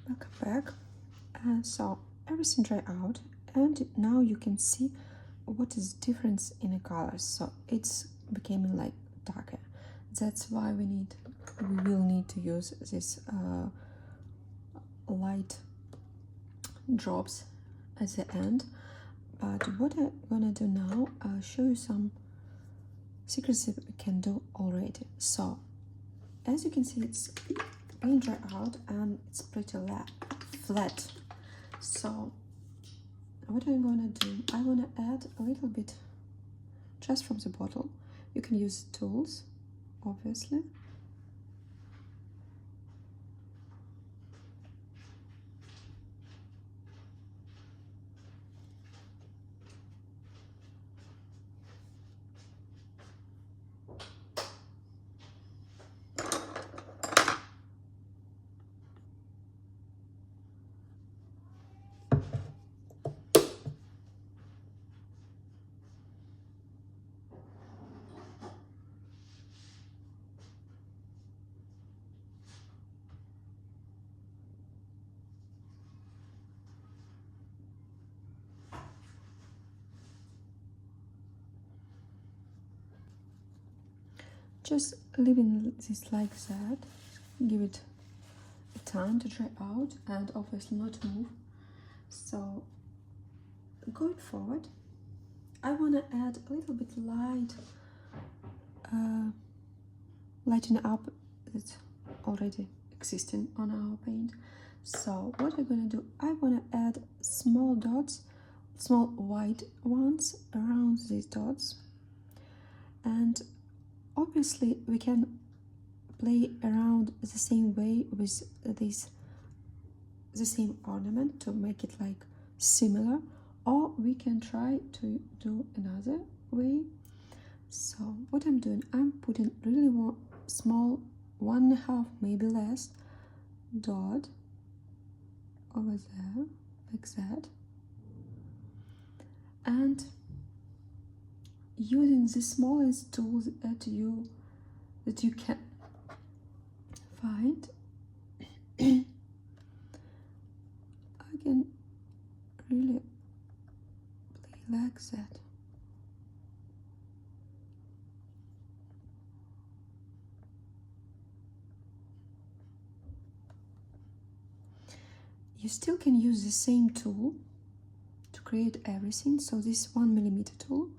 welcome back. So everything dry out, and now you can see what is difference in the colors. So it's becoming like darker. That's why we will need to use this light drops at the end. But what I'm gonna do now, I'll show you some secrets that we can do already. So as you can see, it's being dry out and it's pretty flat. So what I'm gonna do, I wanna add a little bit just from the bottle. You can use tools, obviously. Just leaving this like that, give it time to dry out and obviously not move. So going forward, I want to add a little bit lighten up that's already existing on our paint. So what I'm gonna do, I want to add small dots, small white ones around these dots, and obviously we can play around the same way with the same ornament to make it like similar, or we can try to do another way. So what I'm doing, I'm putting really small 1.5, maybe less, dot over there like that, and using the smallest tools that you can find, I can really play like that. You still can use the same tool to create everything. So this 1mm tool.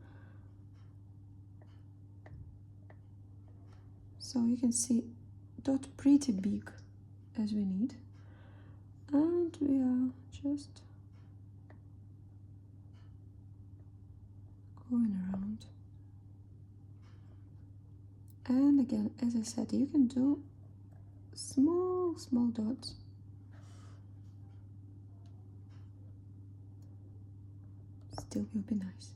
So you can see dot pretty big as we need, and we are just going around. And again, as I said, you can do small dots. Still will be nice.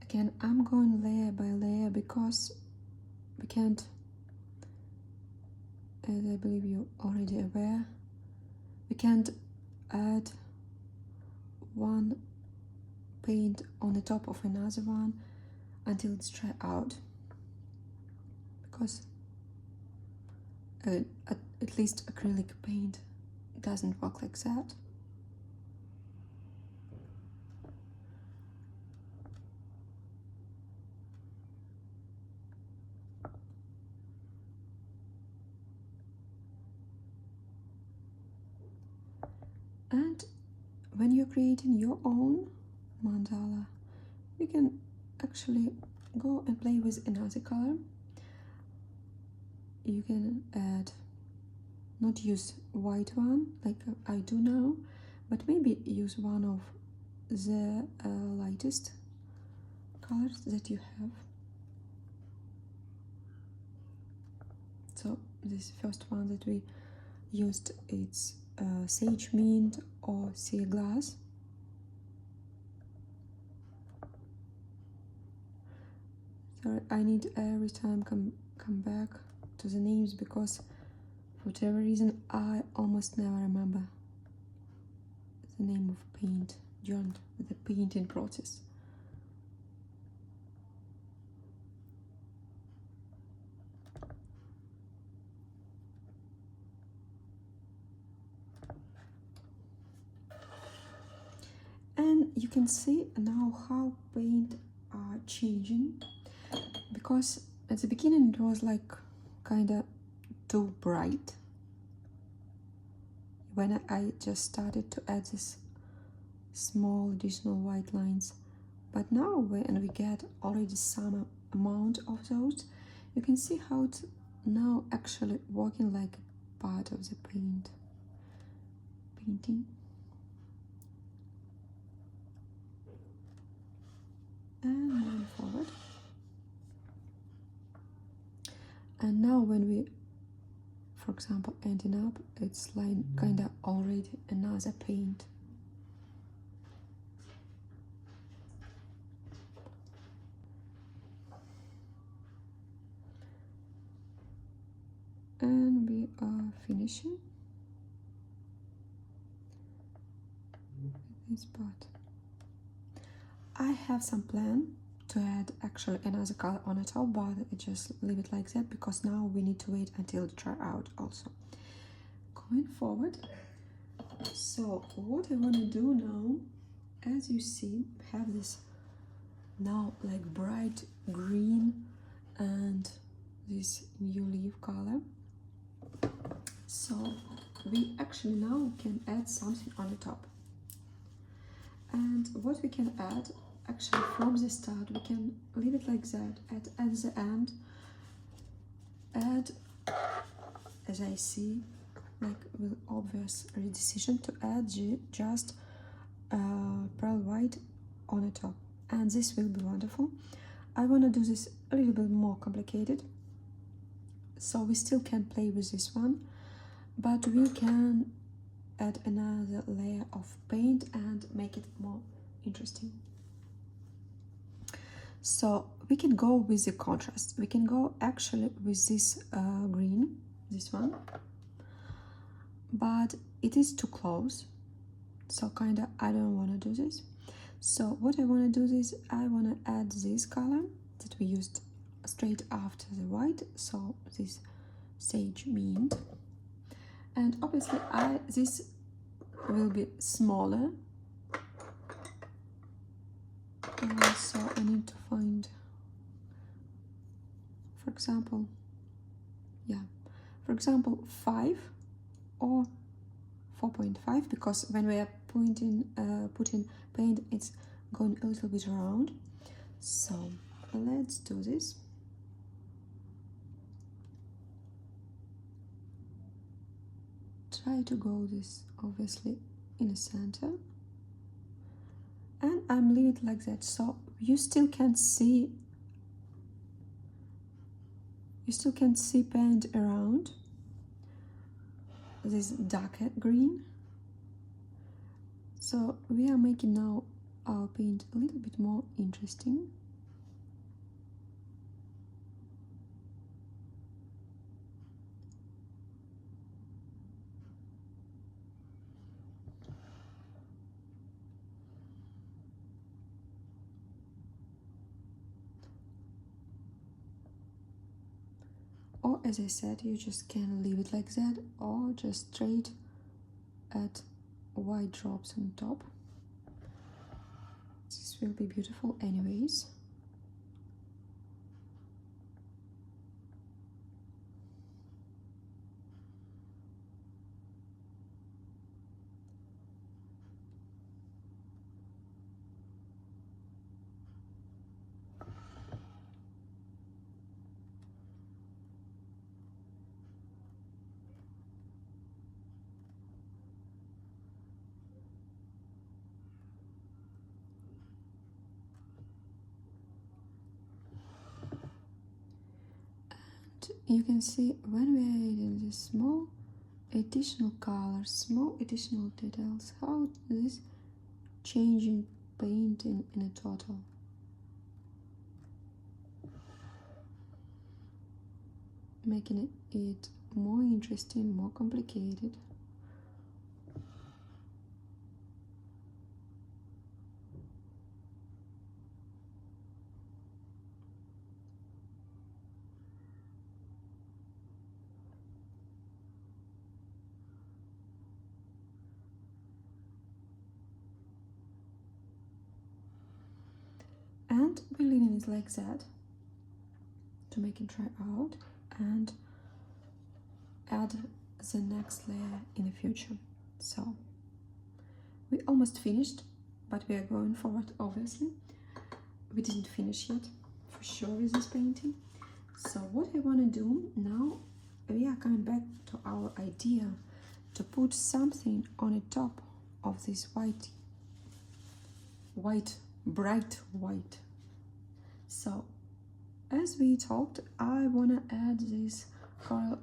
Again, I'm going layer by layer because we can't, as I believe you're already aware, we can't add one paint on the top of another one until it's dry out, because at least acrylic paint doesn't work like that. And when you're creating your own mandala, you can actually go and play with another color. You can not use white one like I do now, but maybe use one of the lightest colors that you have. So this first one that we used, it's sage mint or sea glass. Sorry, I need every time come back to the names because For whatever reason, I almost never remember the name of paint during the painting process. And you can see now how paint are changing, because at the beginning it was like kinda too bright when I just started to add this small additional white lines. But now when we get already some amount of those, you can see how it's now actually working like part of the painting. And moving forward. And now when we, for example, ending up, it's like kinda already another paint. And we are finishing this part. I have some plan to add actually another color on the top, but I just leave it like that because now we need to wait until it dry out also. Going forward, so what I want to do now, as you see, have this now like bright green and this new leaf color. So we actually now can add something on the top. And what we can add, actually from the start, we can leave it like that. At the end, add, as I see, like with obvious decision to add just pearl white on the top. And this will be wonderful. I want to do this a little bit more complicated. So we still can play with this one, but we can add another layer of paint and make it more interesting. So we can go with the contrast. We can go actually with this green, this one, but it is too close. So kinda I don't want to do this. So what I want to do is I want to add this color that we used straight after the white. So this sage mint. And obviously this will be smaller, so I need to find, for example, 5 or 4.5, because when we are putting paint, it's going a little bit around. So let's do this. Try to go this obviously in the center, and I'm leaving it like that, so you still can see paint around this darker green. So we are making now our paint a little bit more interesting. Or as I said, you just can leave it like that, or just straight add white drops on top. This will be beautiful anyways. You can see when we are adding this small additional colors, small additional details, how this changing painting in a total. Making it more interesting, more complicated. And we're leaving it like that to make it dry out and add the next layer in the future. So we almost finished, but we are going forward. Obviously we didn't finish yet for sure with this painting. So what I want to do now, we are coming back to our idea to put something on the top of this white, bright white. So as we talked, I want to add this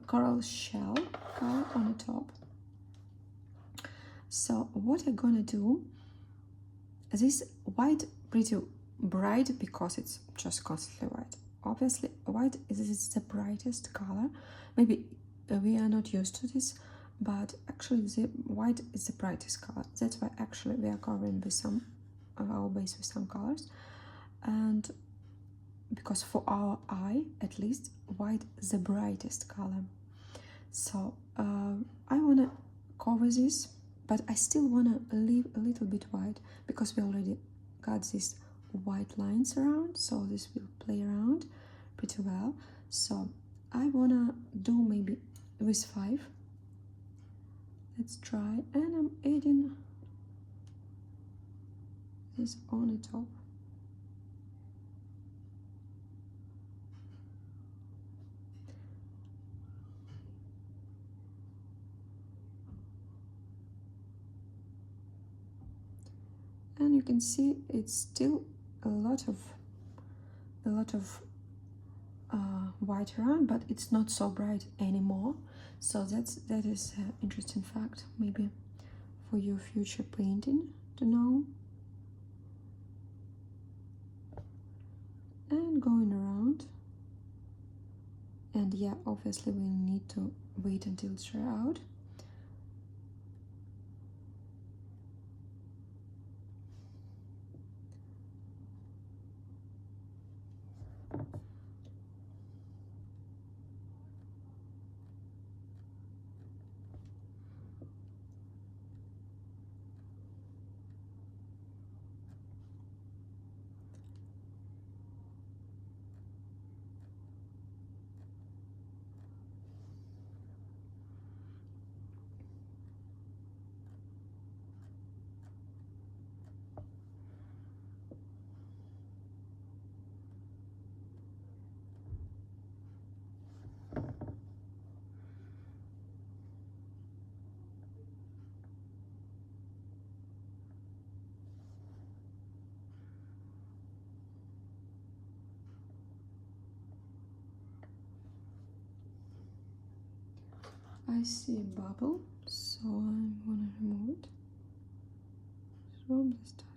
coral shell color on the top. So what I'm gonna do, this white pretty bright because it's just constantly white. Obviously white is the brightest color. Maybe we are not used to this, but actually the white is the brightest color. That's why actually we are covering with some of our base with some colors, and because for our eye at least white is the brightest color. So I want to cover this, but I still want to leave a little bit white because we already got these white lines around, so this will play around pretty well. So I want to do maybe with 5. Let's try, and I'm adding this on the top. And you can see it's still a lot of white around, but it's not so bright anymore. So that is an interesting fact, maybe for your future painting to know. And going around, and yeah, obviously we need to wait until it's dry out. I see a bubble, so I'm gonna remove it from the start.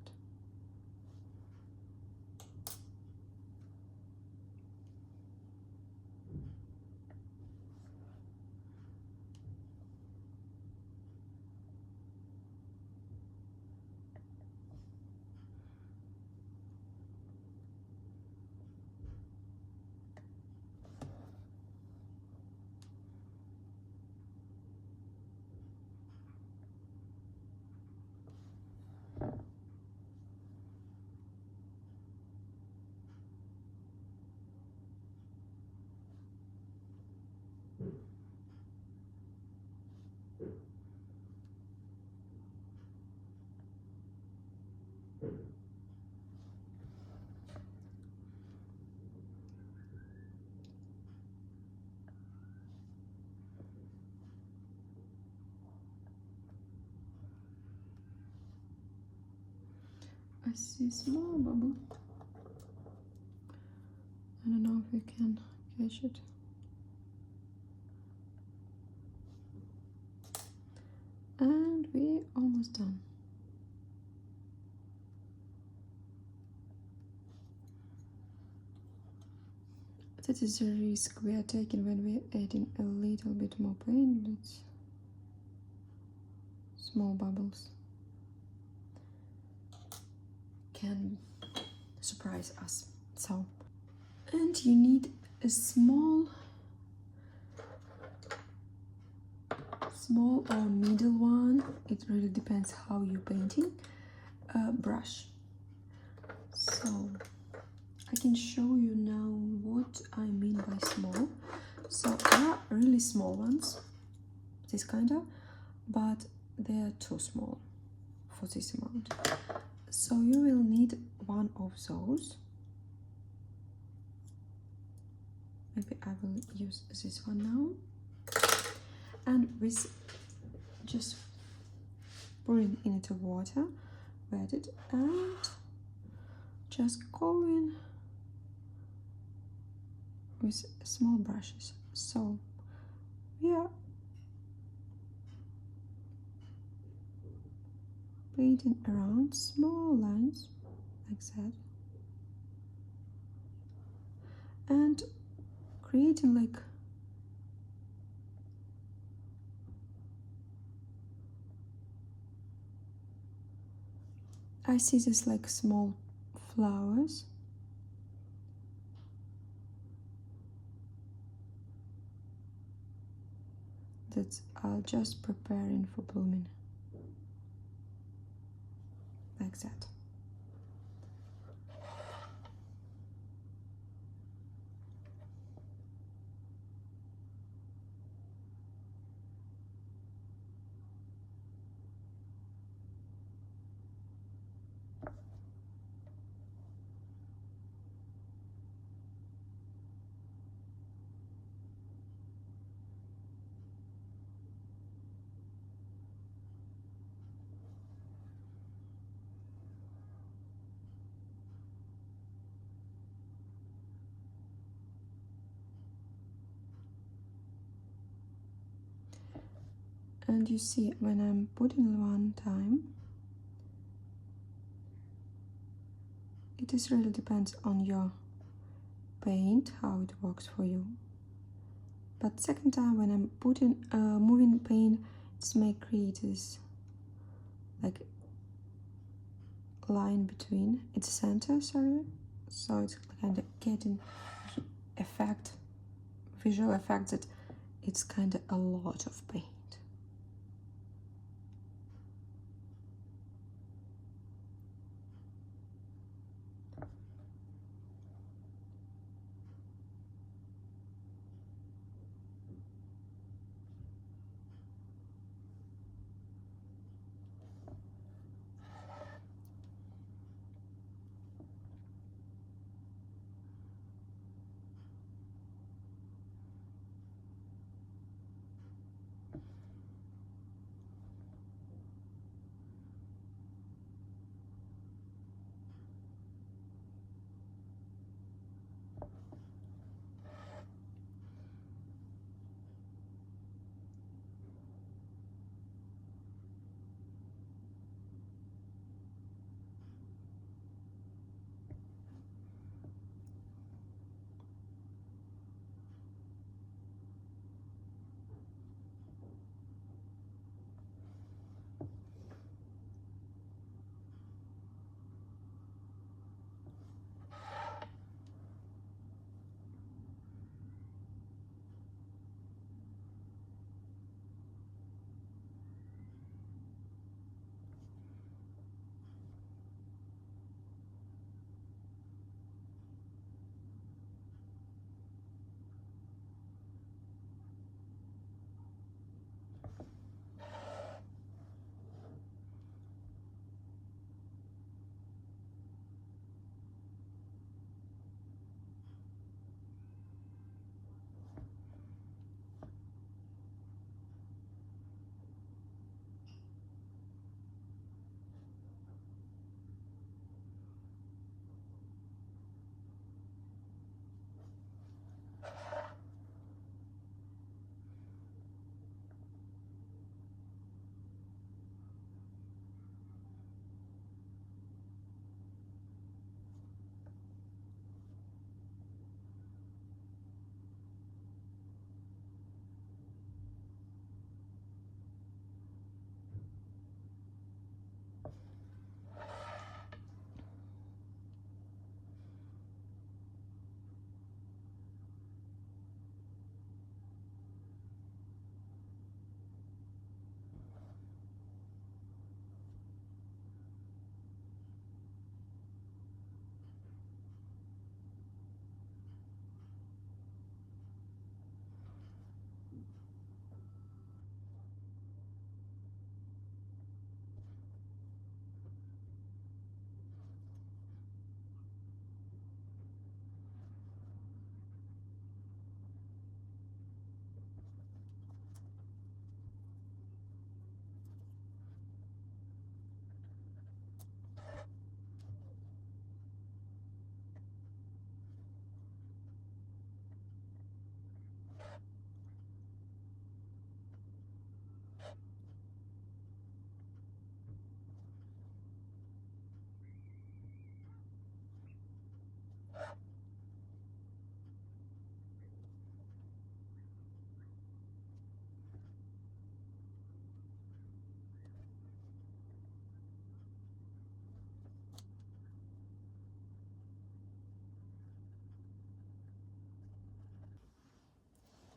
I see a small bubble. I don't know if we can catch it. And we're almost done. That is a risk we are taking when we are adding a little bit more paint. That's small bubbles can surprise us. So, and you need a small or middle one, it really depends how you're painting, brush. So I can show you now what I mean by small. So there are really small ones, this kind of, but they are too small for this amount. So you will need one of those. Maybe I will use this one now. And with just pouring into water, wet it, and just go in with small brushes. So we are painting around small lines like that, and creating like I see this like small flowers. That are just preparing for blooming. Like that. And you see, when I'm putting one time, it is really depends on your paint, how it works for you. But second time, when I'm putting moving paint, it's may create this like line between its center, sorry. So it's kind of getting effect, visual effect that it's kind of a lot of paint.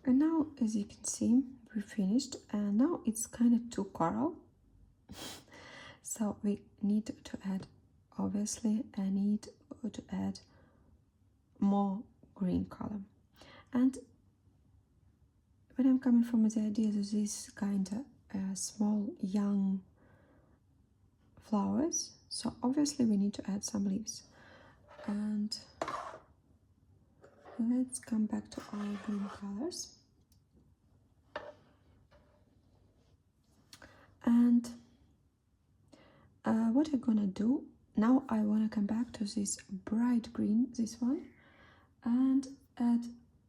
And now, as you can see, we finished, and now it's kind of too coral. So we need to add, obviously, I need to add more green color. And when I'm coming from the idea of this kind of small young flowers, so obviously we need to add some leaves. And let's come back to our green colors. And what I'm gonna do now, I want to come back to this bright green, this one, and add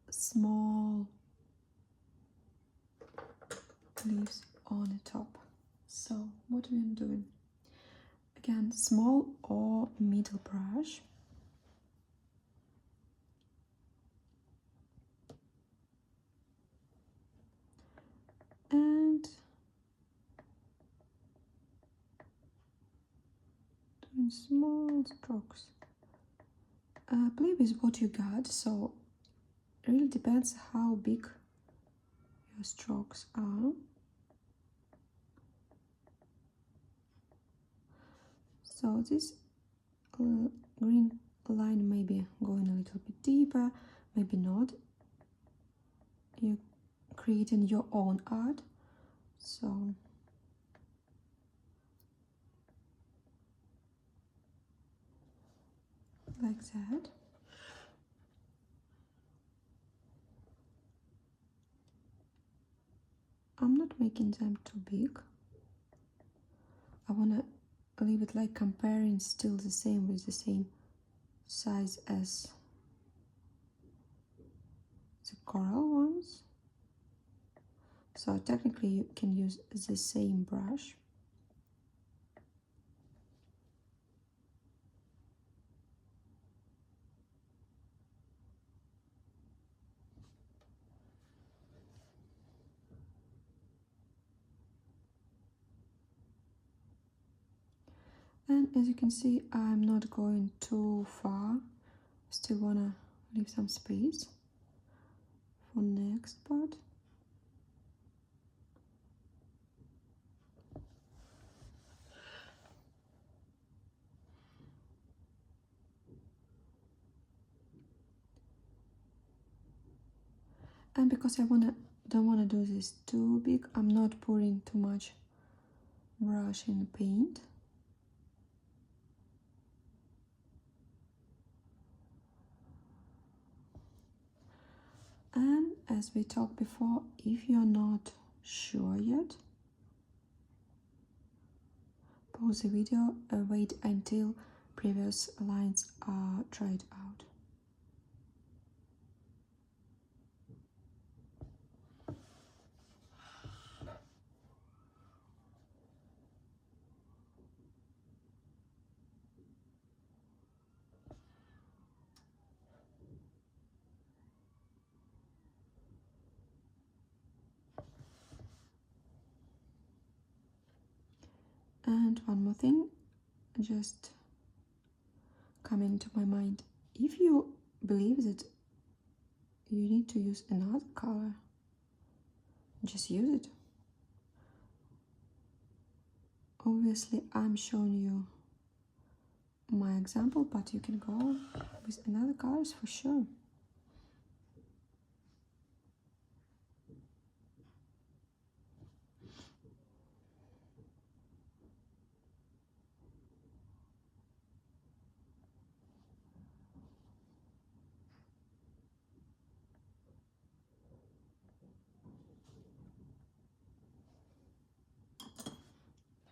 small leaves on the top. So what we're doing, again, small or middle brush, and doing small strokes. Play with what you got, so it really depends how big your strokes are. So this green line may be going a little bit deeper, maybe not. You're creating your own art, so like that. I'm not making them too big. I want to leave it like comparing still the same with the same size as the coral ones. So technically you can use the same brush. And as you can see, I'm not going too far. Still wanna leave some space for next part. And because I don't wanna do this too big, I'm not pouring too much brush in the paint. And as we talked before, if you're not sure yet, pause the video, wait until previous lines are tried out. And one more thing, just coming to my mind, if you believe that you need to use another color, just use it. Obviously I'm showing you my example, but you can go with another colors for sure.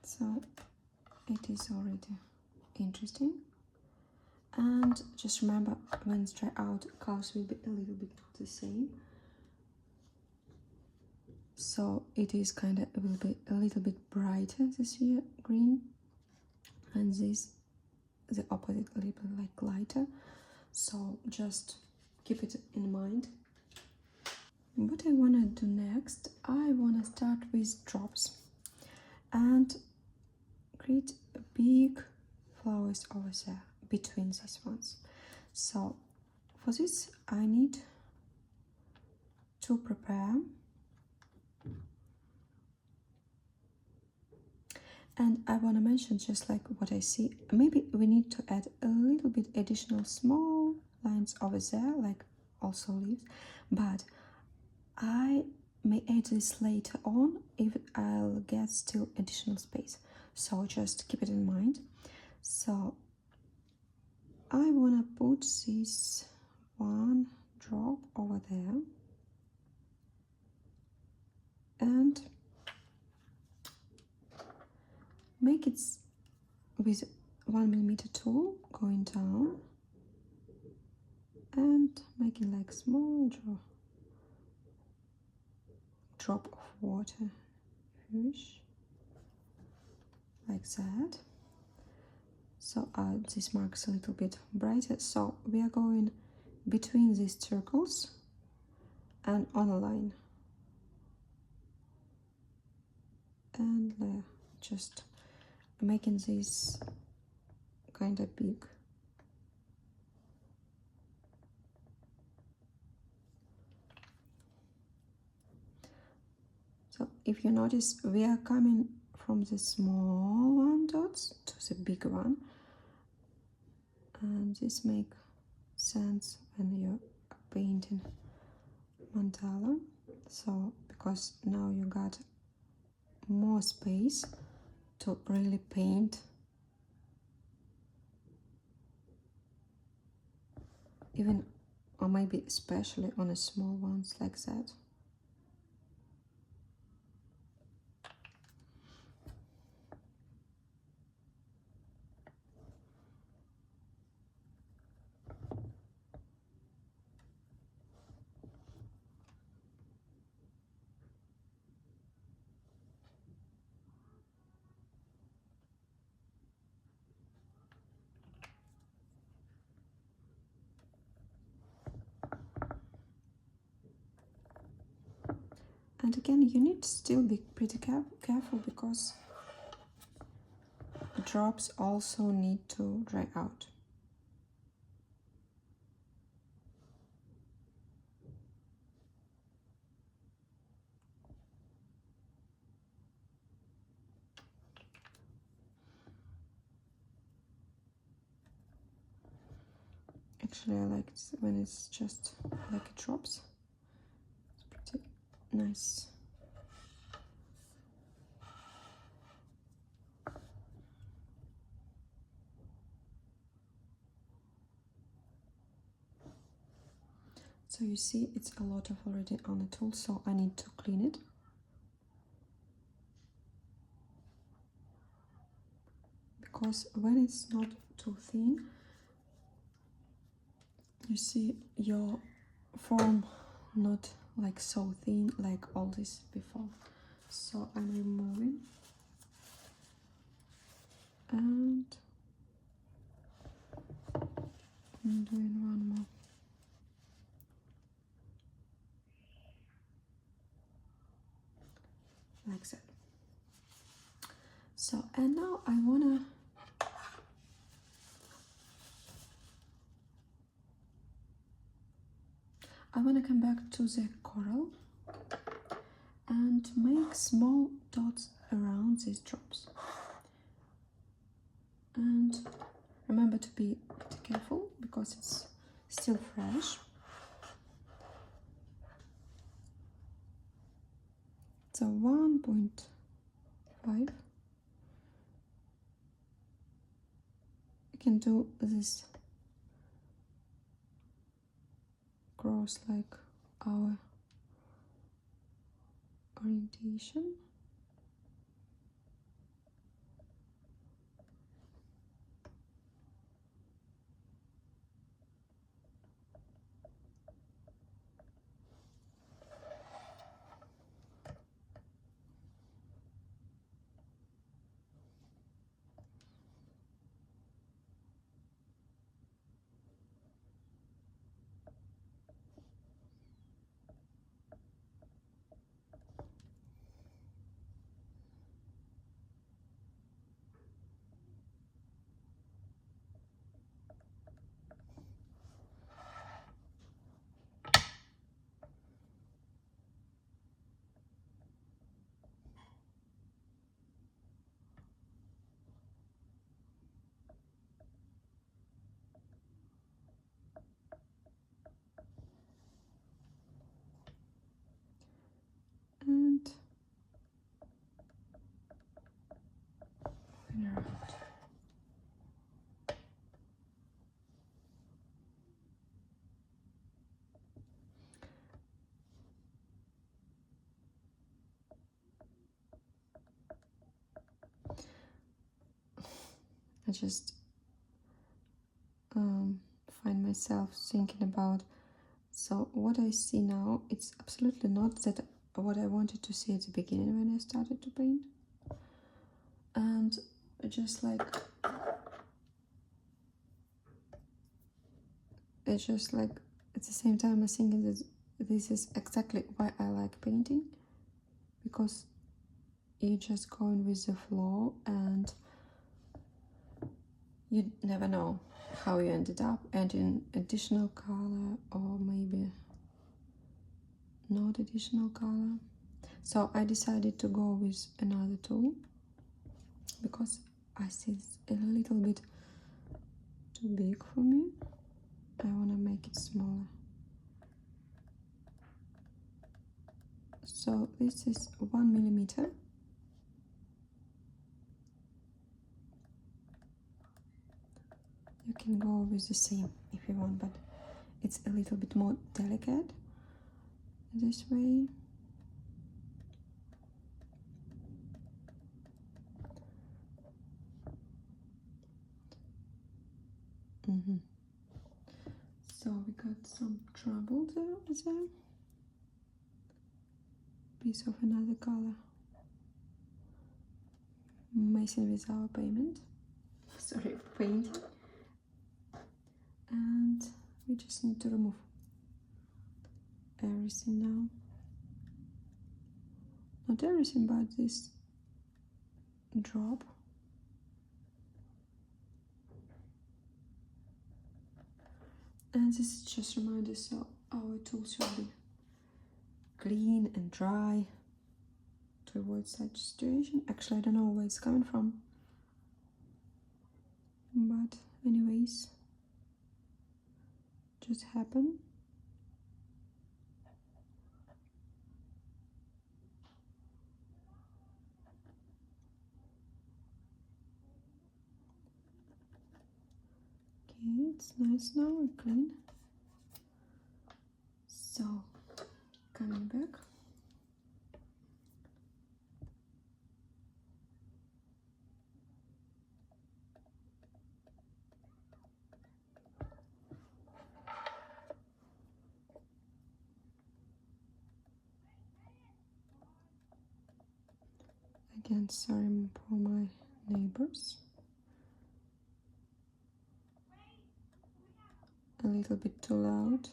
So it is already interesting. And just remember, when it's dry out, colors will be a little bit the same. So it is kind of will be a little bit brighter this year, green, and this the opposite, a little bit like lighter. So just keep it in mind. What I want to do next, I want to start with drops and create big flowers over there between these ones. So for this I need to prepare. And I want to mention, just like what I see, maybe we need to add a little bit additional small lines over there, like also leaves, but I may add this later on if I'll get still additional space, so just keep it in mind. So I want to put this one drop over there and make it with 1mm tool going down and making like small drop of water, fish, like that. So this marks a little bit brighter. So we are going between these circles and on a line, and just making this kind of big. So if you notice, we are coming from the small one dots to the big one, and this makes sense when you're painting mandala. So because now you got more space to really paint, even or maybe especially on a small ones like that. And again, you need to still be pretty careful because drops also need to dry out. Actually, I like it when it's just like it drops. It's pretty nice. So you see, it's a lot of already on the tool, so I need to clean it. Because when it's not too thin, you see your form not like so thin like all this before. So I'm removing and I'm doing one more. Like that. So, and now I wanna come back to the coral and make small dots around these drops. And remember to be pretty careful because it's still fresh. So 1.5. You can do this cross like our orientation. turn around. I just find myself thinking about, so what I see now, it's absolutely not that what I wanted to see at the beginning when I started to paint. And just like, it's just like at the same time I think that this is exactly why I like painting, because you're just going with the flow and you never know how you ended up, adding additional color or maybe not additional color. So I decided to go with another tool because I see it's a little bit too big for me. I want to make it smaller. So this is 1 millimeter. You can go with the same if you want, but it's a little bit more delicate this way. So we got some trouble there. Piece of another color. Messing with our paint. And we just need to remove everything now. Not everything, but this drop. And this is just a reminder, so our tools should be clean and dry to avoid such situation. Actually, I don't know where it's coming from, but anyways, just happen. Okay, it's nice now and clean. So, coming back. Again, sorry for my neighbors. A little bit too loud,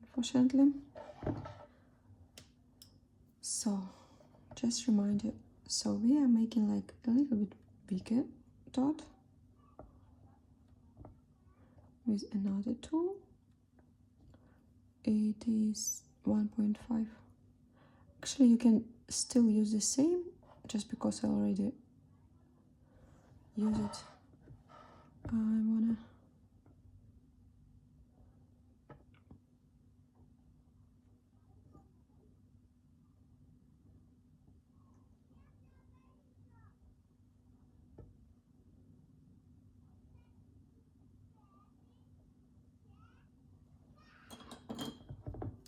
unfortunately. So, just reminder, so we are making like a little bit bigger dot with another tool. It is 1.5. Actually, you can still use the same, just because I already use it. I wanna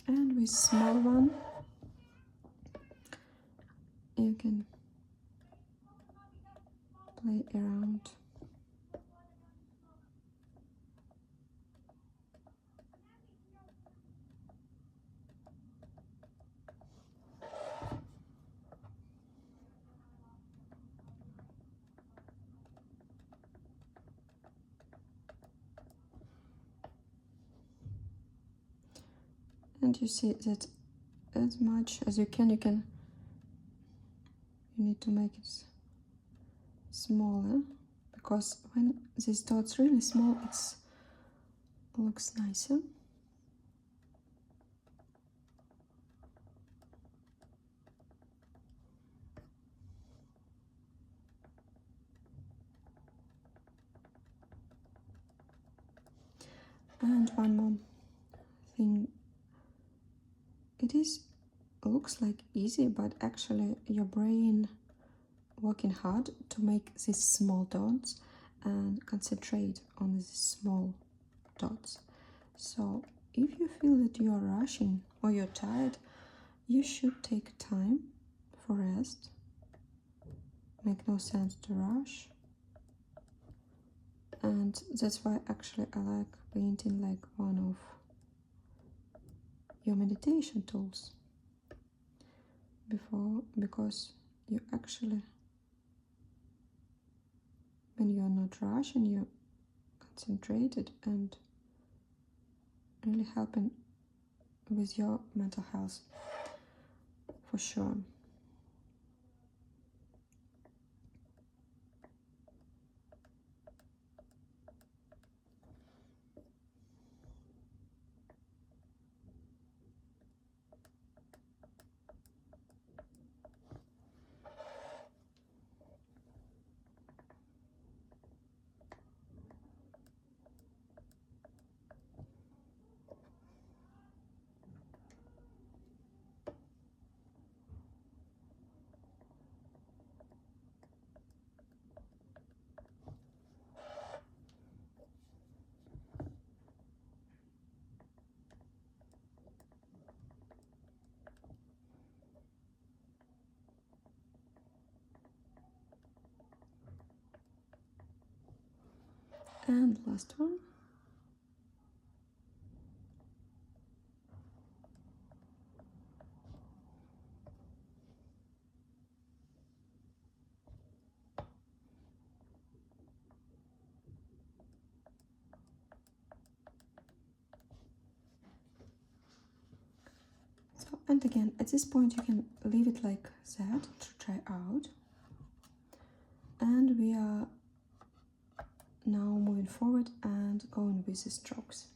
and with small one you can play around. And you see that as much as you need to make it smaller, because when this dot's really small, it looks nicer. And one more thing, it looks like easy, but actually your brain working hard to make these small dots and concentrate on these small dots. So if you feel that you are rushing or you're tired, you should take time for rest. Make no sense to rush. And that's why actually I like painting like one of your meditation tools because you actually, when you're not rushing, you're concentrated and really helping with your mental health for sure. And last one. So, and again, at this point you can leave it like that to try out. And we are now moving forward and going with the strokes.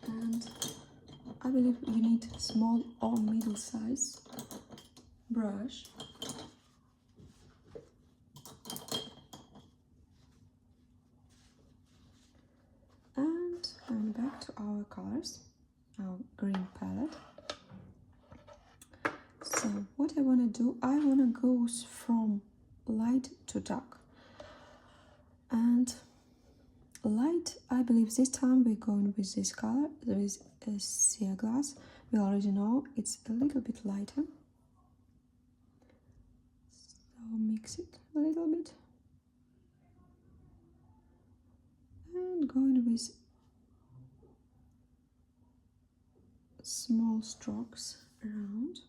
And I believe you need small or middle size brush. And going back to our colors, our green palette. So what I want to do, I want to go from light to dark. And light, I believe this time we're going with this color. There is a sea glass. We already know it's a little bit lighter. So mix it a little bit. And going with small strokes around.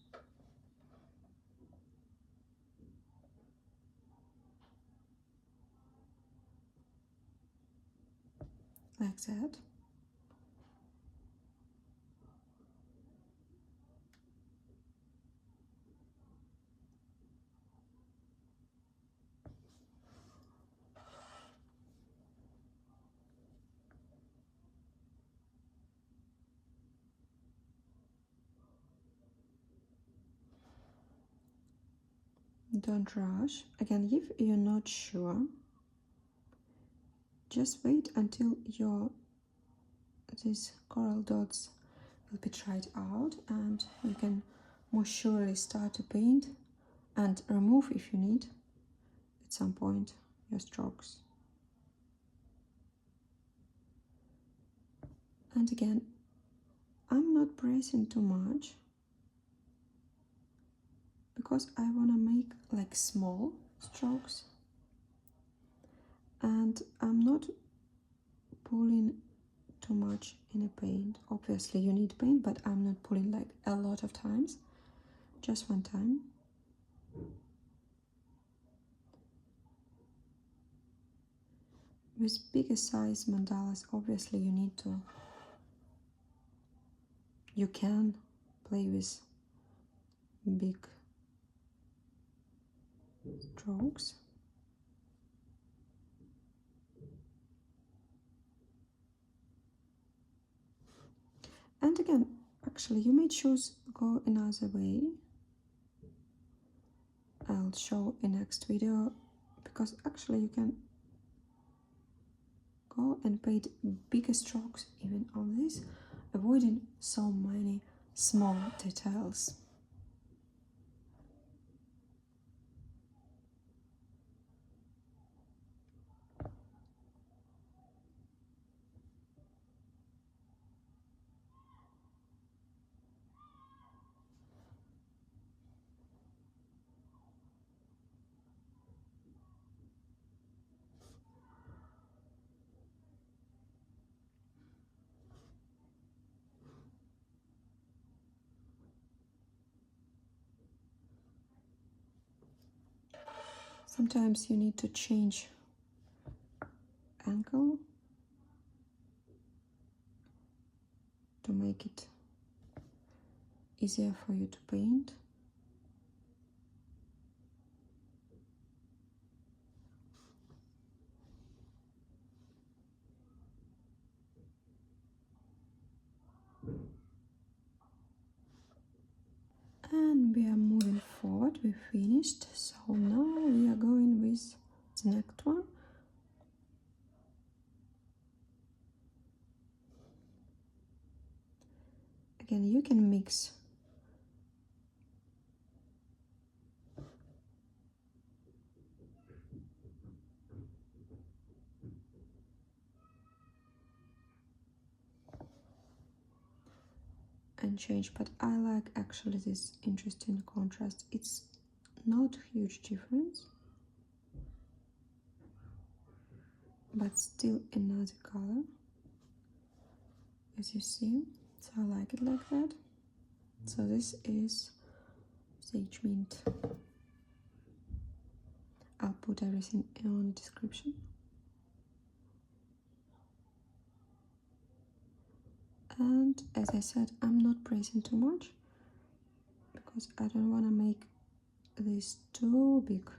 Like that. Don't rush. Again, if you're not sure, just wait until these coral dots will be tried out and you can more surely start to paint and remove if you need at some point your strokes. And again, I'm not pressing too much because I want to make like small strokes, and I'm not pulling too much in a paint. Obviously you need paint, but I'm not pulling like a lot of times, just one time. With bigger size mandalas, obviously you can play with big strokes. And again, actually you may choose go another way. I'll show in next video, because actually you can go and paint bigger strokes even on this, avoiding so many small details. Sometimes you need to change angle to make it easier for you to paint. And we are moving forward, we finished. So now we are going with the next one. Again, you can mix and change, but I like actually this interesting contrast. It's not huge difference, but still another color, as you see. So I like it like that. So this is sage mint. I'll put everything on the description. And as I said, I'm not pressing too much because I don't want to make this too big.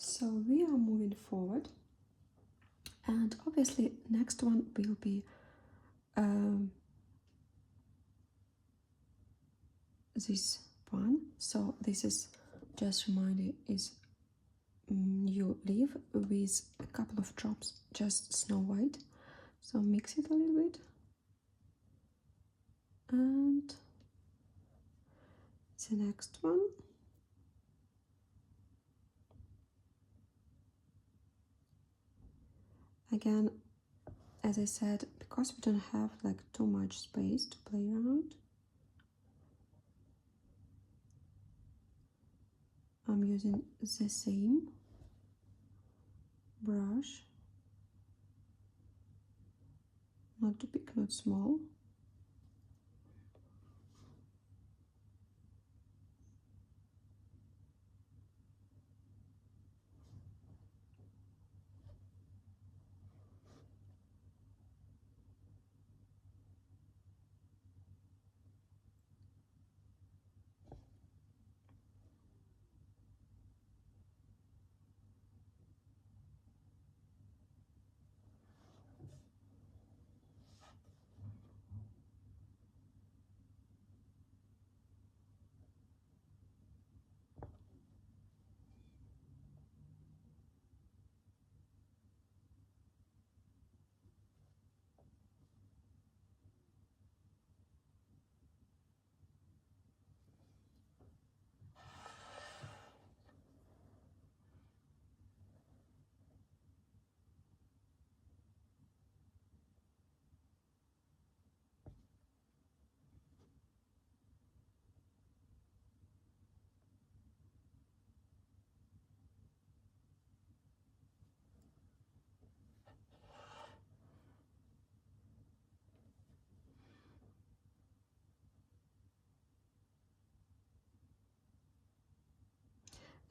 So we are moving forward, and obviously next one will be this one. So this is, just reminder, is new leaf with a couple of drops, just Snow White. So mix it a little bit, and the next one. Again, as I said, because we don't have like too much space to play around, I'm using the same brush, not too big, not small.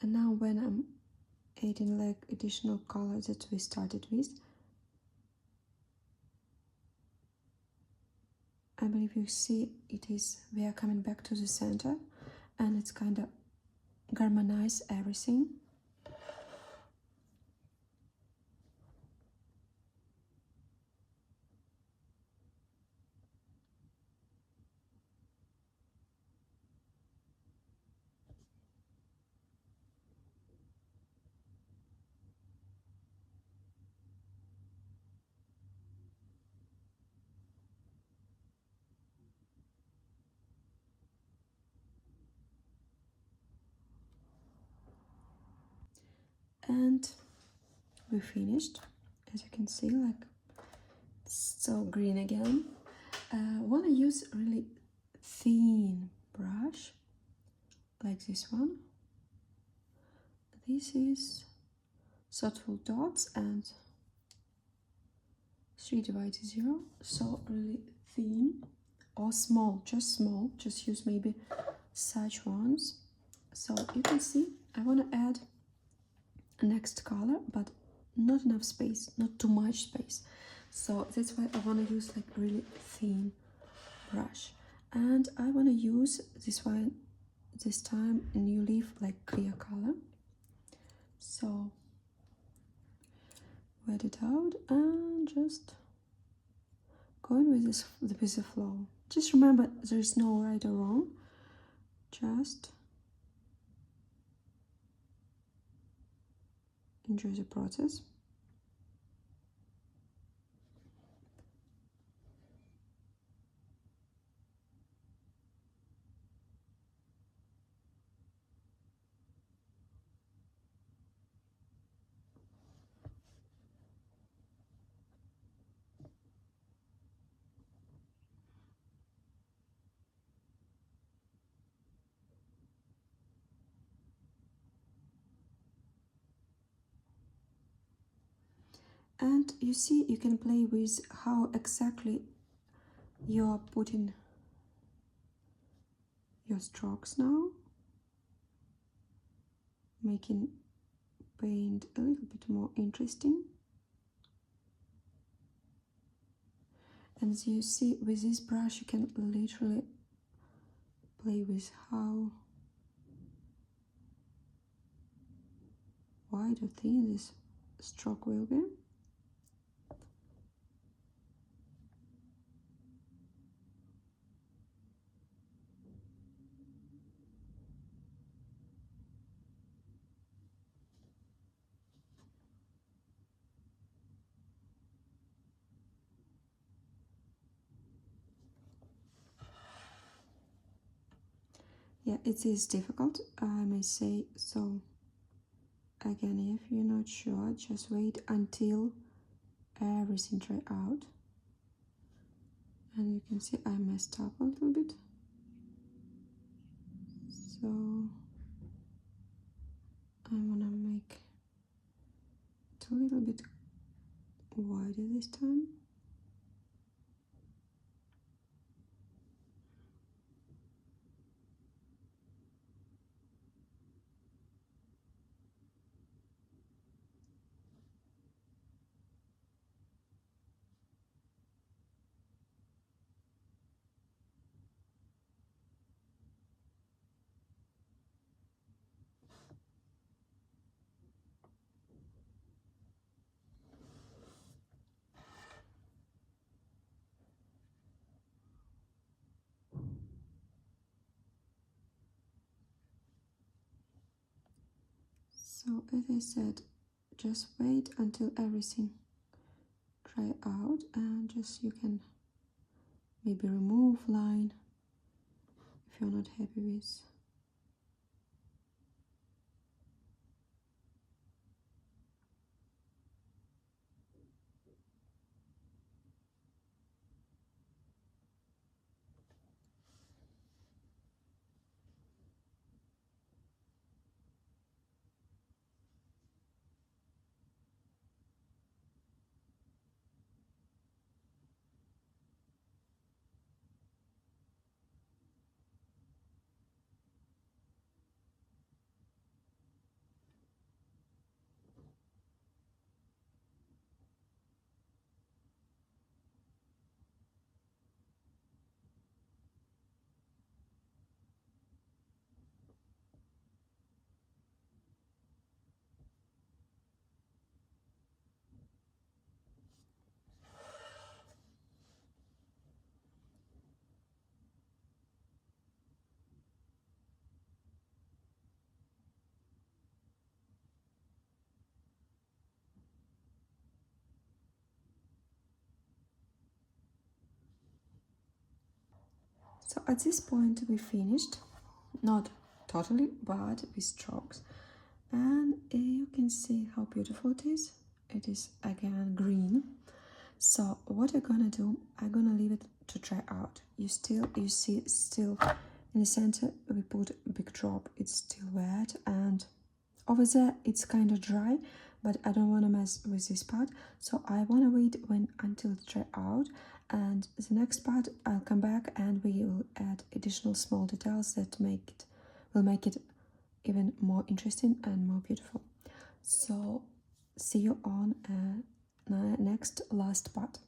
And now when I'm adding like additional color that we started with, I believe you see we are coming back to the center, and it's kind of harmonize everything. And we finished. As you can see, like it's so green again. Want to use really thin brush like this one. This is thoughtful dots and 3/0, so really thin or small, just use maybe such ones. So you can see I want to add a next color, but not enough space, not too much space, so that's why I want to use like really thin brush. And I want to use this one this time a new leaf, like clear color. So wet it out and just going with the flow. Just remember, there is no right or wrong, just enjoy the process. And you see, you can play with how exactly you are putting your strokes now, making paint a little bit more interesting. And as you see, with this brush you can literally play with how wide or thin this stroke will be. Yeah, it is difficult, I may say, so again, if you're not sure, just wait until everything dry out. And you can see I messed up a little bit, so I want to make it a little bit wider this time. So as I said, just wait until everything dry out, and just you can maybe remove line if you're not happy with. at this point we finished, not totally, but with strokes. And you can see how beautiful it is. It is again green. So what I'm gonna do, I'm gonna leave it to dry out. You see still in the center we put a big drop. It's still wet, and over there it's kind of dry, but I don't want to mess with this part, so I want to wait until it dry out. And the next part I'll come back and we will add additional small details that will make it even more interesting and more beautiful. So see you on next last part.